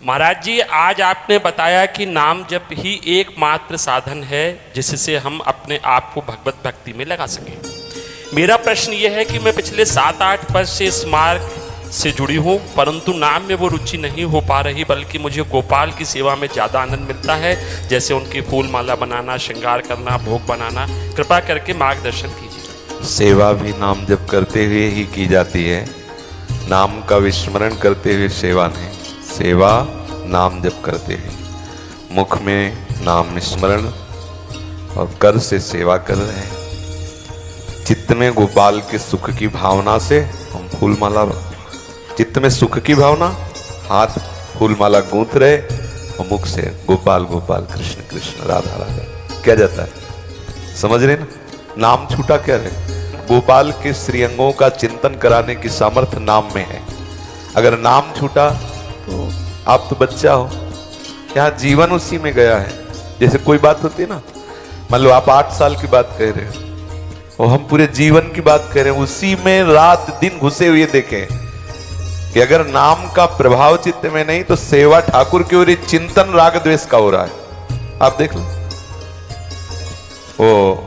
महाराज जी, आज आपने बताया कि नाम जप ही एकमात्र साधन है जिससे हम अपने आप को भगवत भक्ति में लगा सकें। मेरा प्रश्न यह है कि मैं पिछले 7-8 वर्ष से इस मार्ग से जुड़ी हूँ, परंतु नाम में वो रुचि नहीं हो पा रही, बल्कि मुझे गोपाल की सेवा में ज़्यादा आनंद मिलता है, जैसे उनकी फूल माला बनाना, श्रृंगार करना, भोग बनाना। कृपा करके मार्गदर्शन कीजिए। सेवा भी नाम जप करते हुए ही की जाती है, नाम का विस्मरण करते हुए सेवा नहीं। सेवा नाम जप करते हुए, मुख में नाम स्मरण और कर से सेवा कर रहे हैं। चित्त में गोपाल के सुख की भावना से हम फूल माला, चित्त में सुख की भावना, हाथ फूल माला गूंथ रहे और मुख से गोपाल गोपाल कृष्ण कृष्ण राधा राधा क्या जाता है। समझ रहे ना, नाम छूटा क्या रहे। गोपाल के श्रीअंगों का चिंतन कराने की सामर्थ्य नाम में है। अगर नाम छूटा तो आप तो बच्चा हो, यहाँ जीवन उसी में गया है। जैसे कोई बात होती है ना, मान लो आप 8 साल की बात कह रहे हो और हम पूरे जीवन की बात कह रहे हैं, उसी में रात दिन घुसे हुए देखें कि अगर नाम का प्रभाव चित्त में नहीं तो सेवा ठाकुर की ओर चिंतन राग द्वेष का हो रहा है। आप देख लो, वो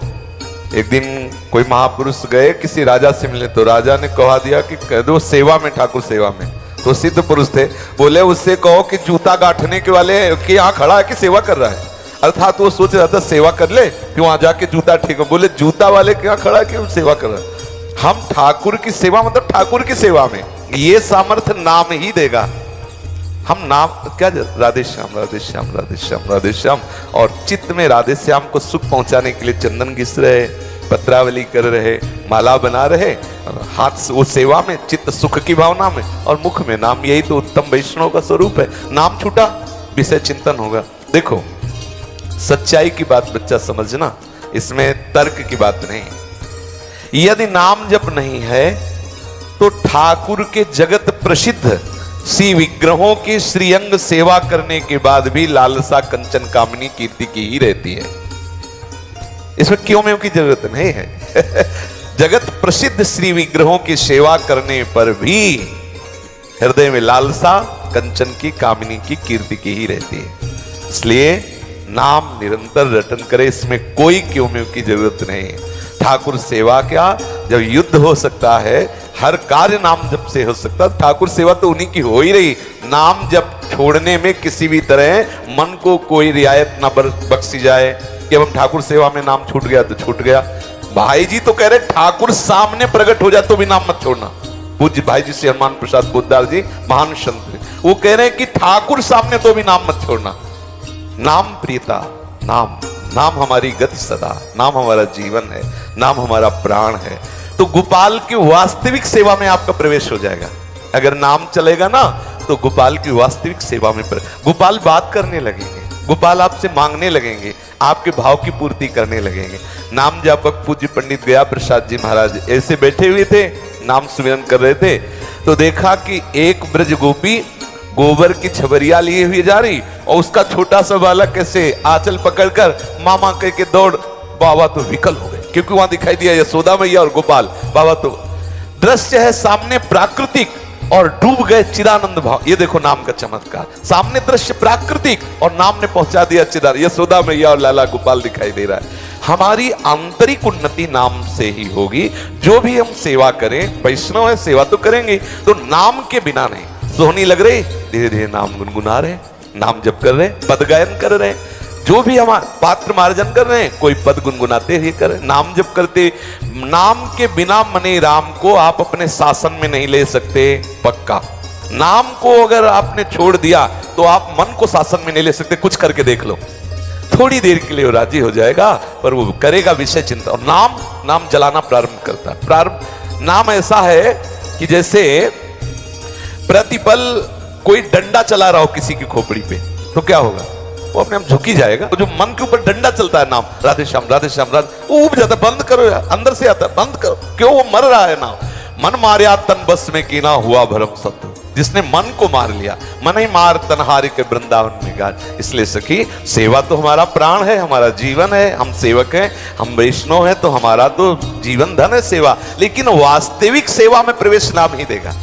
एक दिन कोई महापुरुष गए किसी राजा से मिलने, तो राजा ने कहा दिया कि कह दो सेवा में, ठाकुर सेवा में। तो सिद्ध पुरुष थे, बोले उससे कहो कि जूता गांठने के वाले के यहाँ खड़ा है कि सेवा कर रहा है। अर्थात वो सोच रहा था सेवा कर ले कि वहां जाके जूता ठीक हो। बोले जूता वाले के यहाँ खड़ा है कि सेवा कर रहा है। हम ठाकुर की सेवा, मतलब ठाकुर की सेवा में ये सामर्थ्य नाम ही देगा। हम नाम क्या, राधे श्याम राधे श्याम राधे श्याम राधे श्याम, और चित्त में राधे श्याम को सुख पहुंचाने के लिए चंदन घिस रहे, पत्रावली कर रहे, माला बना रहे, हाथ वो सेवा में, चित्त सुख की भावना में, और मुख में नाम। यही तो उत्तम वैष्णव का स्वरूप है। नाम छूटा, विषय चिंतन होगा। देखो, सच्चाई की बात बच्चा समझना, इसमें तर्क की बात नहीं। यदि नाम जप नहीं है तो ठाकुर के जगत प्रसिद्ध श्री विग्रहों की श्रीअंग सेवा करने के बाद भी लालसा कंचन कामनी कीर्ति की ही रहती है। इसमें क्यों में की जरूरत नहीं है। जगत प्रसिद्ध श्री विग्रहों की सेवा करने पर भी हृदय में लालसा कंचन की कामनी की कीर्ति की ही रहती है। इसलिए नाम निरंतर रटन करे, इसमें कोई क्यों में की जरूरत नहीं है। ठाकुर सेवा क्या, जब युद्ध हो सकता है, हर कार्य नाम जप से हो सकता है, ठाकुर सेवा तो उन्हीं की हो ही रही। नाम जप छोड़ने में किसी भी तरह मन को कोई रियायत ना बख्शी जाए कि हम ठाकुर सेवा में नाम छूट गया तो छूट गया। भाई जी तो कह रहे ठाकुर सामने प्रकट हो जाए तो भी नाम मत छोड़ना। पूज्य भाई जी श्री हनुमान प्रसाद पोद्दार जी महान संत, वो कह रहे हैं कि ठाकुर सामने तो भी नाम मत छोड़ना। नाम प्रियता, नाम नाम हमारी गति सदा, नाम हमारा जीवन है, नाम हमारा प्राण है। तो गोपाल की वास्तविक सेवा में आपका प्रवेश हो जाएगा। अगर नाम चलेगा ना तो गोपाल की वास्तविक सेवा में गोपाल बात करने लगेंगे, गोपाल आपसे मांगने लगेंगे, आपके भाव की पूर्ति करने लगेंगे। नाम जापक पूज्य पंडित गया प्रसाद जी महाराज ऐसे बैठे हुए थे, नाम सुमिरन कर रहे थे, तो देखा कि एक ब्रज गोपी गोबर की छबरिया लिए हुई जा रही और उसका छोटा सा बालक कैसे आंचल पकड़कर मामा कह के दौड़। बाबा तो विकल हो गए, क्योंकि वहां दिखाई दिया यशोदा मैया और गोपाल। बाबा तो दृश्य है सामने प्राकृतिक और डूब गए चिदानंद भाव। ये देखो नाम का चमत्कार, सामने दृश्य प्राकृतिक और नाम ने पहुंचा दिया चिदानंद। यशोदा मैया और लाला गोपाल दिखाई दे रहा है। हमारी आंतरिक उन्नति नाम से ही होगी। जो भी हम सेवा करें, वैष्णव है सेवा तो करेंगे, तो नाम के बिना नहीं। सोहनी लग रही, धीरे धीरे नाम गुनगुना रहे, नाम जप कर रहे, पद गायन कर रहे, जो भी हमारे पात्र मार्जन कर रहे हैं, कोई पद गुनगुनाते हुए कर रहे, नाम जप करते। नाम के बिना मने राम को आप अपने शासन में नहीं ले सकते, पक्का। नाम को अगर आपने छोड़ दिया तो आप मन को शासन में नहीं ले सकते। कुछ करके देख लो, थोड़ी देर के लिए वो राजी हो जाएगा, पर वो करेगा विषय चिंता। और नाम जलाना प्रारंभ करता है। नाम ऐसा है कि जैसे प्रतिपल कोई डंडा चला रहा हो किसी की खोपड़ी पे, तो क्या होगा, वो अपने आप झुकी जाएगा। तो जो मन के ऊपर डंडा चलता है नाम, राधे श्याम राधे श्याम राधे, वो उब जाता है। बंद करो यार, अंदर से आता है, बंद करो। क्यों, वो मर रहा है नाम। मन मारिया तन बस में कीना हुआ भरम सत्य। जिसने मन को मार लिया, मन ही मार तनहारी के वृंदावन में गाज। इसलिए सखी, सेवा तो हमारा प्राण है, हमारा जीवन है। हम सेवक हैं, हम वैष्णव हैं, तो हमारा तो जीवन धन है सेवा। लेकिन वास्तविक सेवा में प्रवेश नाम ही देगा।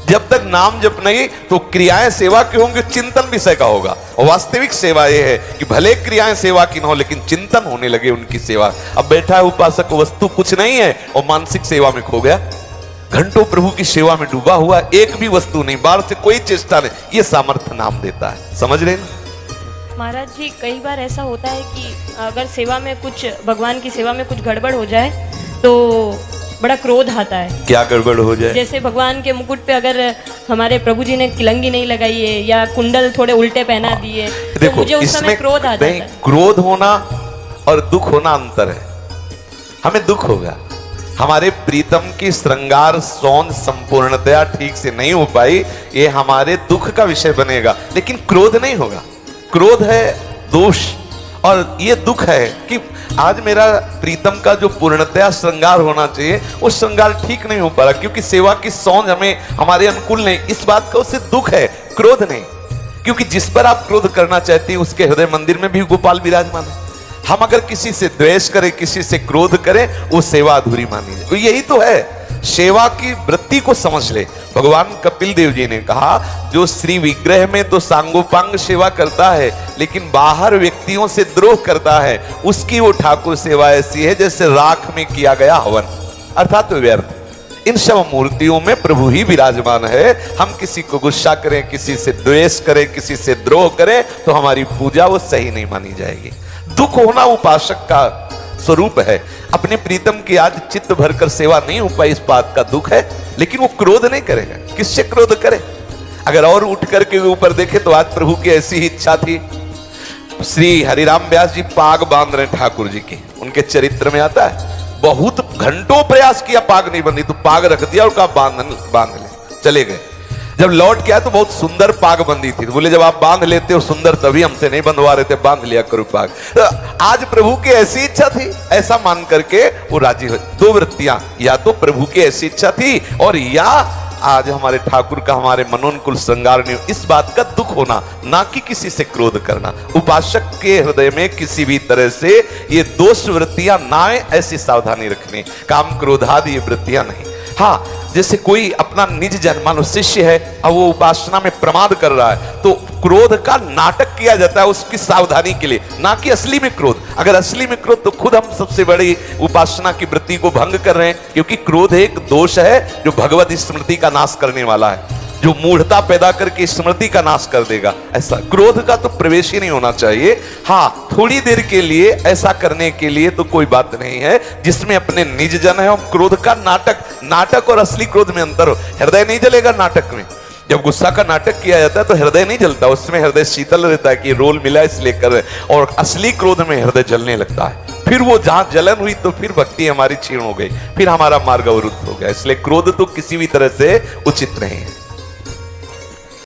जब तक नाम जप नहीं तो क्रियाएं सेवा की होंगी, चिंतन विषय का होगा। और वास्तविक सेवा यह है कि भले क्रियाएं सेवा की न हो लेकिन चिंतन होने लगे उनकी सेवा। अब बैठा है उपासक, वस्तु कुछ नहीं है और मानसिक सेवा में खो गया, घंटों प्रभु की सेवा में डूबा हुआ, एक भी वस्तु नहीं, बाहर से कोई चेष्टा नहीं। ये सामर्थ्य नाम देता है, समझ रहे ना। महाराज जी कई बार ऐसा होता है कि अगर सेवा में कुछ, भगवान की सेवा में कुछ गड़बड़ हो जाए तो बड़ा क्रोध आता है। क्या गड़बड़ हो जाए? जैसे भगवान के मुकुट पे अगर हमारे प्रभु जी ने किलंगी नहीं लगाई है या कुंडल थोड़े उल्टे पहना दिए तो मुझे उस समय क्रोध आ जाता है। क्रोध होना और दुख होना अंतर है। हमें दुख होगा, हमारे प्रीतम की श्रृंगार सौंद संपूर्णतया ठीक से नहीं हो पाई, ये हमारे दुख का विषय बनेगा, लेकिन क्रोध नहीं होगा। क्रोध है दोष और ये दुख है कि आज मेरा प्रीतम का जो पूर्णतया श्रृंगार होना चाहिए वो श्रृंगार ठीक नहीं हो पा रहा, क्योंकि सेवा की सौंध हमें हमारे अनुकूल नहीं। इस बात का उससे दुख है, क्रोध नहीं। क्योंकि जिस पर आप क्रोध करना चाहती हैं उसके हृदय मंदिर में भी गोपाल विराजमान है। हम अगर किसी से द्वेष करें, किसी से क्रोध करें, वो सेवा अधूरी मानी जाए। तो यही तो है, सेवा की वृत्ति को समझ ले। भगवान कपिल देव जी ने कहा, जो श्री विग्रह में तो सांगोपांग सेवा करता है लेकिन बाहर व्यक्तियों से द्रोह करता है, उसकी वो ठाकुर सेवा ऐसी है जैसे राख में किया गया हवन, अर्थात व्यर्थ। इन सब मूर्तियों में प्रभु ही विराजमान है। हम किसी को गुस्सा करें, किसी से द्वेष करें, किसी से द्रोह करें तो हमारी पूजा वो सही नहीं मानी जाएगी। दुख होना उपासक का स्वरूप है। अपने प्रीतम की आज चित्त भरकर सेवा नहीं हो पाई, इस बात का दुख है, लेकिन वो क्रोध नहीं करेगा। किससे क्रोध करे? अगर और उठ करके ऊपर देखे तो आज प्रभु की ऐसी ही इच्छा थी। श्री हरिराम व्यास जी पाग बांध रहे ठाकुर जी की, उनके चरित्र में आता है, बहुत घंटों प्रयास किया, पाग नहीं बंधी, तो पाग रख दिया और कहा बांध ले, चले गए। जब लौट के आया तो बहुत सुंदर पाग बंदी थी, तो बोले जब आप बांध लेते हो सुंदर, तभी हमसे नहीं बंधवा रहे थे, बांध लिया करो पाग। तो आज प्रभु की ऐसी इच्छा थी, ऐसा मान करके वो राजी हो। दो वृत्तियां, या तो प्रभु की ऐसी इच्छा थी और या आज हमारे ठाकुर का हमारे मनोनुकूल श्रृंगार नहीं, इस बात का दुख होना, ना कि किसी से क्रोध करना। उपासक के हृदय में किसी भी तरह से ये दोष वृत्तियां ना आए, ऐसी सावधानी रखनी। काम क्रोधादि ये वृत्तियां नहीं। हाँ, जैसे कोई अपना निज जन, मानो शिष्य है, अब वो उपासना में प्रमाद कर रहा है तो क्रोध का नाटक किया जाता है उसकी सावधानी के लिए, ना कि असली में क्रोध। अगर असली में क्रोध तो खुद हम सबसे बड़ी उपासना की वृत्ति को भंग कर रहे हैं, क्योंकि क्रोध एक दोष है जो भगवत स्मृति का नाश करने वाला है, जो मूढ़ता पैदा करके स्मृति का नाश कर देगा। ऐसा क्रोध का तो प्रवेश ही नहीं होना चाहिए। हाँ, थोड़ी देर के लिए ऐसा करने के लिए तो कोई बात नहीं है, जिसमें अपने निज जन है और क्रोध का नाटक और असली क्रोध में अंतर हो। हृदय नहीं जलेगा नाटक में। जब गुस्सा का नाटक किया जाता है तो हृदय नहीं जलता, उसमें हृदय शीतल रहता है कि रोल मिला इसलिए कर रहे, और असली क्रोध में हृदय जलने लगता है। फिर वो जहां जलन हुई तो फिर भक्ति हमारी क्षीण हो गई, फिर हमारा मार्ग अवरुद्ध हो गया। इसलिए क्रोध तो किसी भी तरह से उचित नहीं है।